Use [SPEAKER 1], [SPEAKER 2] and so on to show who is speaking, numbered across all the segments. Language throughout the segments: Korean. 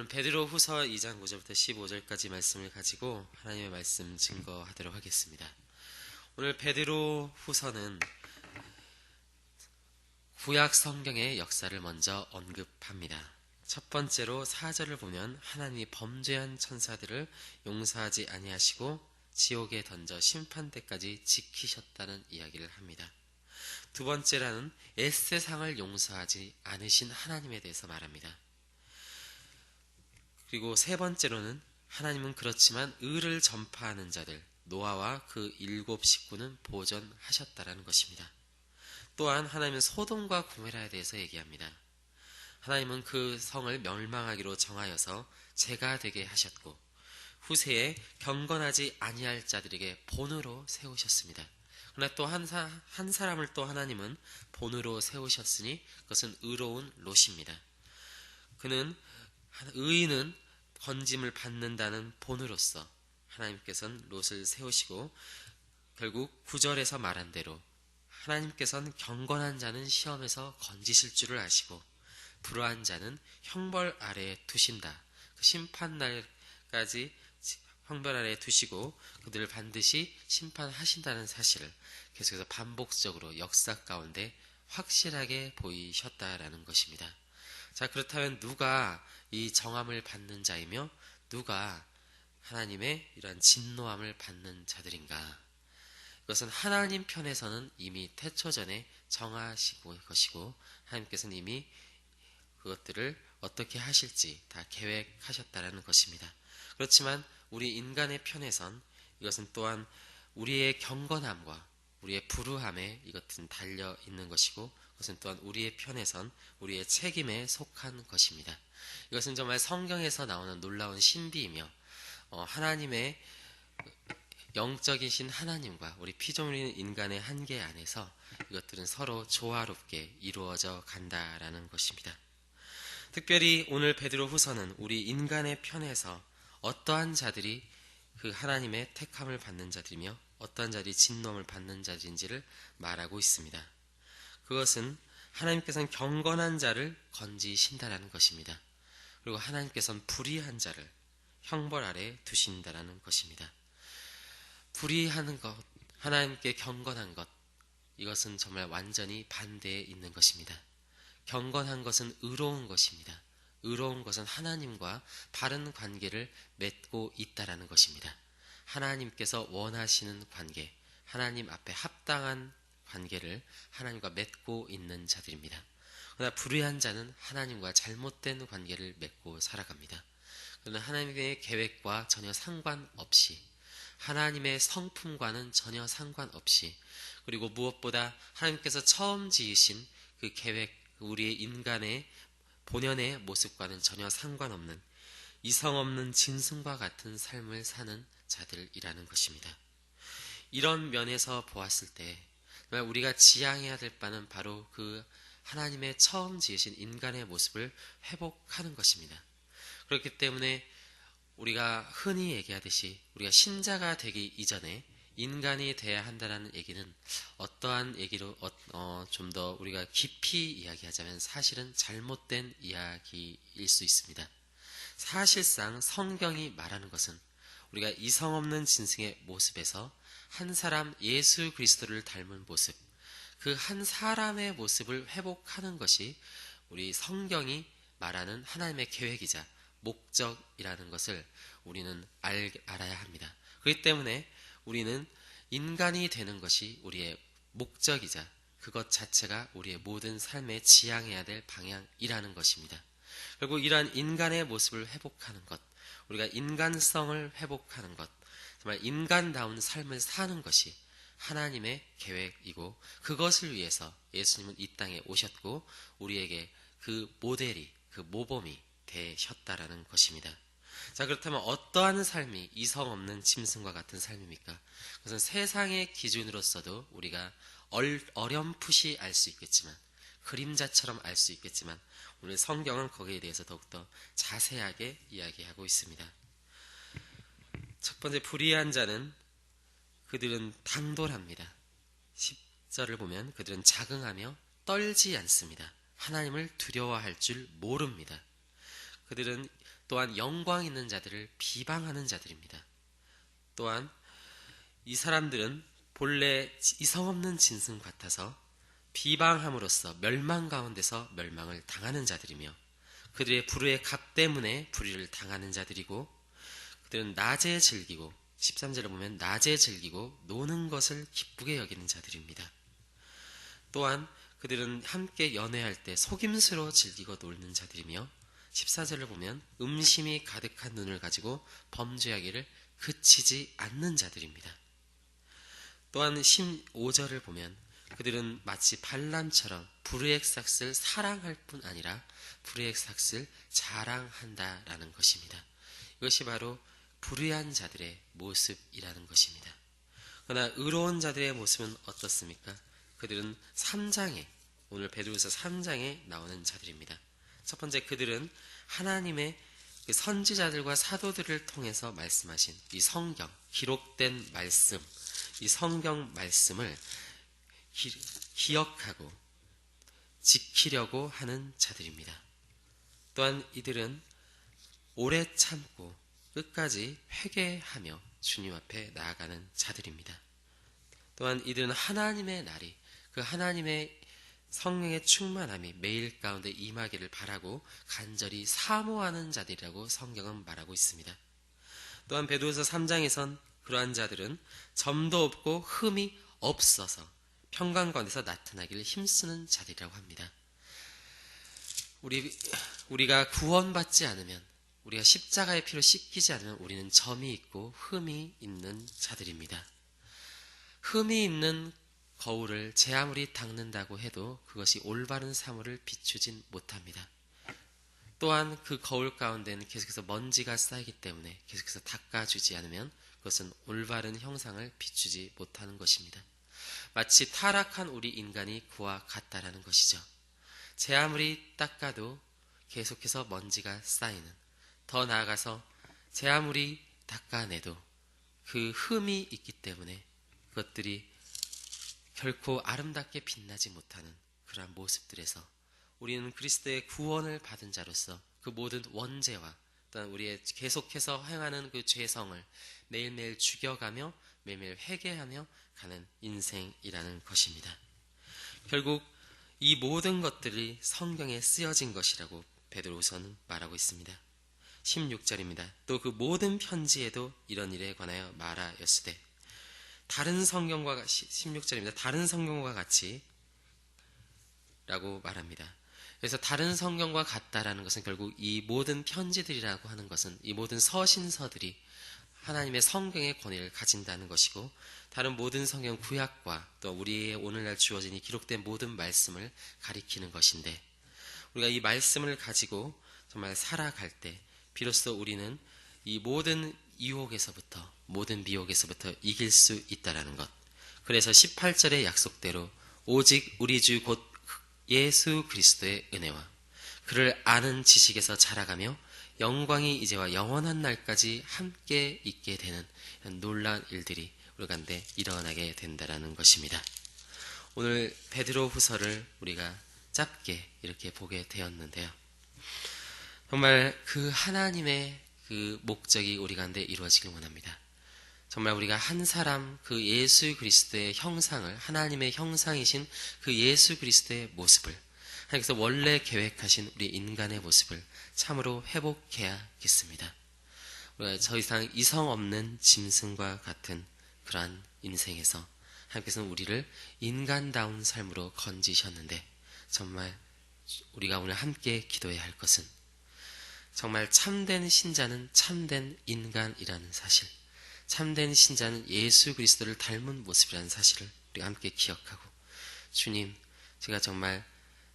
[SPEAKER 1] 베드로 후서 2장 9절부터 15절까지 말씀을 가지고 하나님의 말씀 증거하도록 하겠습니다. 오늘 베드로 후서는 구약 성경의 역사를 먼저 언급합니다. 첫 번째로 4절을 보면 하나님이 범죄한 천사들을 용서하지 아니하시고 지옥에 던져 심판대까지 지키셨다는 이야기를 합니다. 두 번째로는 엣세상을 용서하지 않으신 하나님에 대해서 말합니다. 그리고 세 번째로는 하나님은 그렇지만 의를 전파하는 자들 노아와 그 7 식구는 보존하셨다라는 것입니다. 또한 하나님은 소돔과 고모라에 대해서 얘기합니다. 하나님은 그 성을 멸망하기로 정하여서 죄가 되게 하셨고 후세에 경건하지 아니할 자들에게 본으로 세우셨습니다. 그러나 또 한 사람을 또 하나님은 본으로 세우셨으니 그것은 의로운 롯입니다. 그는 의인은 건짐을 받는다는 본으로서 하나님께서는 롯을 세우시고 결국 9절에서 말한 대로 하나님께서는 경건한 자는 시험에서 건지실 줄을 아시고 불의한 자는 형벌 아래에 두신다. 그 심판날까지 형벌 아래에 두시고 그들을 반드시 심판하신다는 사실을 계속해서 반복적으로 역사 가운데 확실하게 보이셨다라는 것입니다. 자, 그렇다면 누가 이 정함을 받는 자이며 누가 하나님의 이러한 진노함을 받는 자들인가? 이것은 하나님 편에서는 이미 태초전에 정하시고 것이고 하나님께서는 이미 그것들을 어떻게 하실지 다 계획하셨다라는 것입니다. 그렇지만 우리 인간의 편에선 이것은 또한 우리의 경건함과 우리의 불우함에 이것은 달려 있는 것이고 그것은 또한 우리의 편에선 우리의 책임에 속한 것입니다. 이것은 정말 성경에서 나오는 놀라운 신비이며 하나님의 영적이신 하나님과 우리 피조물인 인간의 한계 안에서 이것들은 서로 조화롭게 이루어져 간다라는 것입니다. 특별히 오늘 베드로 후서는 우리 인간의 편에서 어떠한 자들이 그 하나님의 택함을 받는 자들이며 어떠한 자들이 진노함을 받는 자들인지를 말하고 있습니다. 그것은 하나님께서는 경건한 자를 건지신다라는 것입니다. 그리고 하나님께서는 불의한 자를 형벌 아래 두신다라는 것입니다. 불의하는 것, 하나님께 경건한 것, 이것은 정말 완전히 반대에 있는 것입니다. 경건한 것은 의로운 것입니다. 의로운 것은 하나님과 바른 관계를 맺고 있다라는 것입니다. 하나님께서 원하시는 관계, 하나님 앞에 합당한 관계를 하나님과 맺고 있는 자들입니다. 그러나 불의한 자는 하나님과 잘못된 관계를 맺고 살아갑니다. 그러나 하나님의 계획과 전혀 상관없이 하나님의 성품과는 전혀 상관없이 그리고 무엇보다 하나님께서 처음 지으신 그 계획, 우리의 인간의 본연의 모습과는 전혀 상관없는 이성 없는 짐승과 같은 삶을 사는 자들이라는 것입니다. 이런 면에서 보았을 때 우리가 지향해야 될 바는 바로 그 하나님의 처음 지으신 인간의 모습을 회복하는 것입니다. 그렇기 때문에 우리가 흔히 얘기하듯이 우리가 신자가 되기 이전에 인간이 돼야 한다는 얘기는 어떠한 얘기로 좀 더 우리가 깊이 이야기하자면 사실은 잘못된 이야기일 수 있습니다. 사실상 성경이 말하는 것은 우리가 이성 없는 짐승의 모습에서 한 사람 예수 그리스도를 닮은 모습, 그 한 사람의 모습을 회복하는 것이 우리 성경이 말하는 하나님의 계획이자 목적이라는 것을 우리는 알아야 합니다. 그렇기 때문에 우리는 인간이 되는 것이 우리의 목적이자 그것 자체가 우리의 모든 삶에 지향해야 될 방향이라는 것입니다. 결국 이러한 인간의 모습을 회복하는 것, 우리가 인간성을 회복하는 것, 정말 인간다운 삶을 사는 것이 하나님의 계획이고 그것을 위해서 예수님은 이 땅에 오셨고 우리에게 그 모델이, 그 모범이 되셨다라는 것입니다. 자, 그렇다면 어떠한 삶이 이성 없는 짐승과 같은 삶입니까? 그것은 세상의 기준으로서도 우리가 어렴풋이 알 수 있겠지만 그림자처럼 알 수 있겠지만 오늘 성경은 거기에 대해서 더욱더 자세하게 이야기하고 있습니다. 첫 번째, 불의한 자는 그들은 당돌합니다. 10절을 보면 그들은 자긍하며 떨지 않습니다. 하나님을 두려워할 줄 모릅니다. 그들은 또한 영광 있는 자들을 비방하는 자들입니다. 또한 이 사람들은 본래 이성 없는 짐승 같아서 비방함으로써 멸망 가운데서 멸망을 당하는 자들이며 그들의 불의의 값 때문에 불의를 당하는 자들이고 그들은 낮에 즐기고 13절을 보면 낮에 즐기고 노는 것을 기쁘게 여기는 자들입니다. 또한 그들은 함께 연애할 때 속임수로 즐기고 놀는 자들이며 14절을 보면 음심이 가득한 눈을 가지고 범죄하기를 그치지 않는 자들입니다. 또한 15절을 보면 그들은 마치 발람처럼 불의의 삭슬 사랑할 뿐 아니라 불의의 삭슬 자랑한다라는 것입니다. 이것이 바로 불의한 자들의 모습이라는 것입니다. 그러나 의로운 자들의 모습은 어떻습니까? 그들은 3장에 오늘 베드로후서 3장에 나오는 자들입니다. 첫 번째, 그들은 하나님의 선지자들과 사도들을 통해서 말씀하신 이 성경, 기록된 말씀, 이 성경 말씀을 기억하고 지키려고 하는 자들입니다. 또한 이들은 오래 참고 끝까지 회개하며 주님 앞에 나아가는 자들입니다. 또한 이들은 하나님의 날이 그 하나님의 성령의 충만함이 매일 가운데 임하기를 바라고 간절히 사모하는 자들이라고 성경은 말하고 있습니다. 또한 베드로후서 3장에선 그러한 자들은 점도 없고 흠이 없어서 평강 가운데서 나타나기를 힘쓰는 자들이라고 합니다. 우리가 구원받지 않으면, 우리가 십자가의 피로 씻기지 않으면 우리는 점이 있고 흠이 있는 자들입니다. 흠이 있는 거울을 제 아무리 닦는다고 해도 그것이 올바른 사물을 비추진 못합니다. 또한 그 거울 가운데는 계속해서 먼지가 쌓이기 때문에 계속해서 닦아주지 않으면 그것은 올바른 형상을 비추지 못하는 것입니다. 마치 타락한 우리 인간이 그와 같다라는 것이죠. 제 아무리 닦아도 계속해서 먼지가 쌓이는, 더 나아가서 제 아무리 닦아내도 그 흠이 있기 때문에 그것들이 결코 아름답게 빛나지 못하는 그러한 모습들에서 우리는 그리스도의 구원을 받은 자로서 그 모든 원죄와 또한 우리의 계속해서 행하는 그 죄성을 매일매일 죽여가며 매일매일 회개하며 가는 인생이라는 것입니다. 결국 이 모든 것들이 성경에 쓰여진 것이라고 베드로후서는 말하고 있습니다. 16절입니다. 또 그 모든 편지에도 이런 일에 관하여 말하였으되, 다른 성경과 같이, 16절입니다. 다른 성경과 같이 라고 말합니다. 그래서 다른 성경과 같다라는 것은 결국 이 모든 편지들이라고 하는 것은 이 모든 서신서들이 하나님의 성경의 권위를 가진다는 것이고, 다른 모든 성경 구약과 또 우리의 오늘날 주어진 이 기록된 모든 말씀을 가리키는 것인데, 우리가 이 말씀을 가지고 정말 살아갈 때 비로소 우리는 이 모든 유혹에서부터 모든 미혹에서부터 이길 수 있다라는 것. 그래서 18절의 약속대로 오직 우리 주 곧 예수 그리스도의 은혜와 그를 아는 지식에서 자라가며 영광이 이제와 영원한 날까지 함께 있게 되는 놀라운 일들이 우리 가운데 일어나게 된다라는 것입니다. 오늘 베드로 후서를 우리가 짧게 이렇게 보게 되었는데요. 정말 그 하나님의 그 목적이 우리 가운데 이루어지길 원합니다. 정말 우리가 한 사람 그 예수 그리스도의 형상을, 하나님의 형상이신 그 예수 그리스도의 모습을, 하나님께서 원래 계획하신 우리 인간의 모습을 참으로 회복해야겠습니다. 우리가 더 이상 이성 없는 짐승과 같은 그러한 인생에서 하나님께서는 우리를 인간다운 삶으로 건지셨는데, 정말 우리가 오늘 함께 기도해야 할 것은 정말 참된 신자는 참된 인간이라는 사실, 참된 신자는 예수 그리스도를 닮은 모습이라는 사실을 우리가 함께 기억하고, 주님, 제가 정말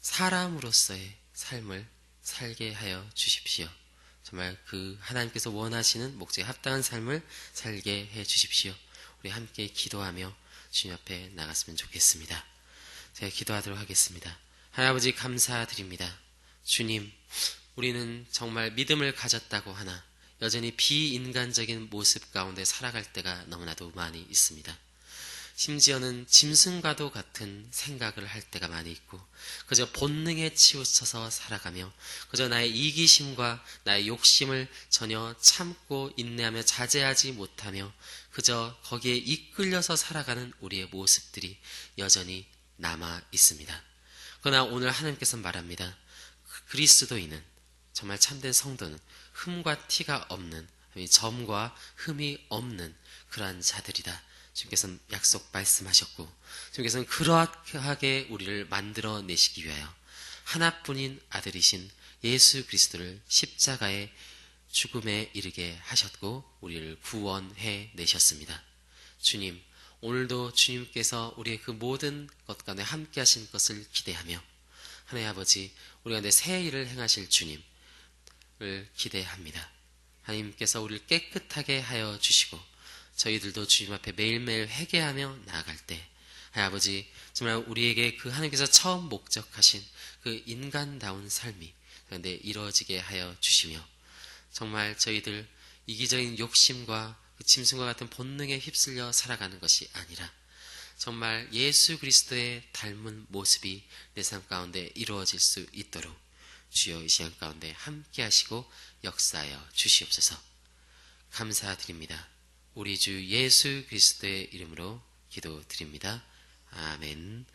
[SPEAKER 1] 사람으로서의 삶을 살게 하여 주십시오. 정말 그 하나님께서 원하시는 목적에 합당한 삶을 살게 해 주십시오. 우리 함께 기도하며 주님 앞에 나갔으면 좋겠습니다. 제가 기도하도록 하겠습니다. 하나님 감사드립니다. 주님, 우리는 정말 믿음을 가졌다고 하나 여전히 비인간적인 모습 가운데 살아갈 때가 너무나도 많이 있습니다. 심지어는 짐승과도 같은 생각을 할 때가 많이 있고 그저 본능에 치우쳐서 살아가며 그저 나의 이기심과 나의 욕심을 전혀 참고 인내하며 자제하지 못하며 그저 거기에 이끌려서 살아가는 우리의 모습들이 여전히 남아 있습니다. 그러나 오늘 하나님께서 말합니다. 그리스도인은, 정말 참된 성도는 흠과 티가 없는, 점과 흠이 없는 그러한 자들이다. 주님께서는 약속 말씀하셨고 주님께서는 그러하게 우리를 만들어내시기 위하여 하나뿐인 아들이신 예수 그리스도를 십자가의 죽음에 이르게 하셨고 우리를 구원해 내셨습니다. 주님, 오늘도 주님께서 우리의 그 모든 것 가운데 함께 하신 것을 기대하며 하나님 아버지, 우리 가운데 새 일을 행하실 주님을 기대합니다. 하나님께서 우리를 깨끗하게 하여 주시고 저희들도 주님 앞에 매일매일 회개하며 나아갈 때 하나님 아버지, 정말 우리에게 그 하나님께서 처음 목적하신 그 인간다운 삶이 그런데 이루어지게 하여 주시며 정말 저희들 이기적인 욕심과 그 짐승과 같은 본능에 휩쓸려 살아가는 것이 아니라 정말 예수 그리스도의 닮은 모습이 내 삶 가운데 이루어질 수 있도록 주여 이 시간 가운데 함께 하시고 역사하여 주시옵소서. 감사드립니다. 우리 주 예수 그리스도의 이름으로 기도드립니다. 아멘.